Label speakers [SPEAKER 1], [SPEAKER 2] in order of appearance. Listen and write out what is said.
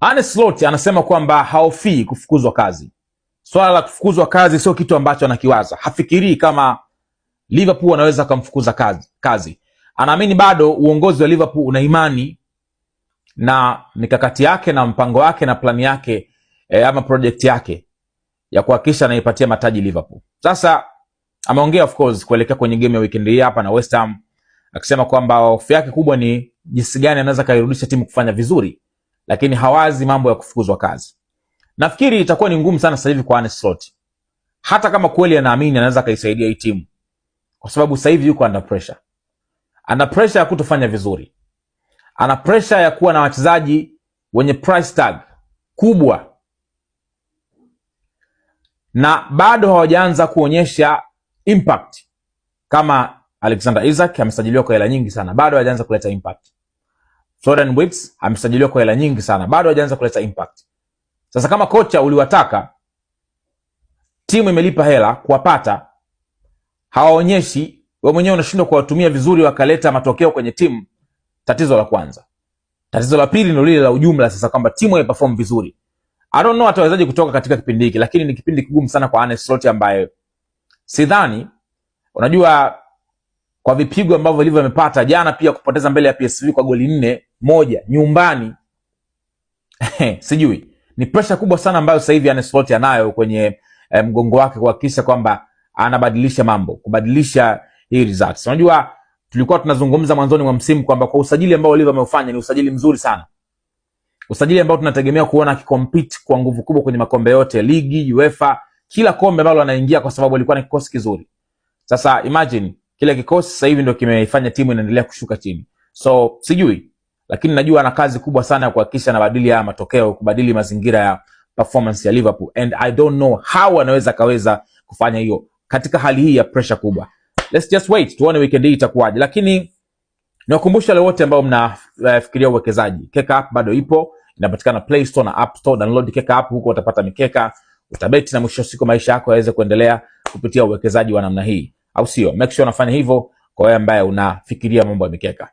[SPEAKER 1] Arne Slot anasema kwamba haofii kufukuzwa kazi. Swala la kufukuzwa kazi sio kitu ambacho anakiwaza. Hafikirii kama Liverpool wanaweza kumfukuza kazi. Anaamini bado uongozi wa Liverpool una imani na mikakati yake na mpango wake na plani yake ama project yake ya kuhakikisha anaipatia mataji Liverpool. Sasa ameongea of course kuelekea kwenye game ya weekend hii hapa na West Ham, akisema kwamba hofu yake kubwa ni jinsi gani anaweza kairudisha timu kufanya vizuri, lakini hawazi mambo ya kufukuzwa kazi. Nafikiri itakuwa ni ngumu sana sasa hivi kwa Arne Slot, hata kama kweli anaamini anaweza kaisaidia hii timu, kwa sababu sasa hivi yuko under pressure. Ana pressure ya kutofanya vizuri, ana pressure ya kuwa na wachezaji wenye price tag kubwa, na bado hawajaanza kuonyesha impact. Kama Alexander Isak amesajiliwa kwa hela nyingi sana, bado hajaanza kuleta impact. Florian Wirtz amesajiliwa kwa hela nyingi sana, bado hajaanza kuleta impact. Sasa kama kocha uliwataka, timu imelipa hela kuwapata, hawaonyeshi, wewe mwenyewe unashindwa kuwatumia vizuri wakaleta matokeo kwenye timu, tatizo la kwanza. Tatizo la pili ndio lile la ujumla sasa, kwamba timu haiperform vizuri. I don't know atawezaje kutoka katika kipindi hiki, lakini ni kipindi kigumu sana kwa Arne Slot ambaye sidhani, unajua kwa vipigo ambavyo Liverpool amepata jana, pia kupoteza mbele ya PSV kwa goli 4-1 nyumbani. Sijui, ni pressure kubwa sana ambayo sasa hivi Arne Slot anayo kwenye mgongo wake kuhakikisha kwamba anabadilisha mambo, kubadilisha hii results. Unajua tulikuwa tunazungumza mwanzoni mwa msimu kwamba kwa usajili ambao Liverpool ameufanya ni usajili mzuri sana. Usajili ambao tunategemea kuona akikompete kwa nguvu kubwa kwenye makombe yote, ligi, UEFA, kila kombe ambalo anaingia, kwa sababu alikuwa na kikosi kizuri. Sasa imagine kile kikosi sasa hivi ndio kimeifanya timu inaendelea kushuka chini. So sijui, lakini najua ana kazi kubwa sana ya kuhakikisha anabadili haya matokeo, kubadili mazingira ya performance ya Liverpool, and I don't know how anaweza kufanya hiyo katika hali hii ya pressure kubwa. Let's just wait tuone weekend hii itakuwaje. Lakini niwakumbusha wale wote ambao mnafikiria uwekezaji, Keka App bado ipo, inapatikana Play Store na App Store. Download Keka App, huko utapata mikeka, utabeti na mwisho siku maisha yako yaweze kuendelea kupitia uwekezaji wa namna hii, au sio? Make sure unafanya hivyo kwa wewe ambaye unafikiria mambo ya mikeka.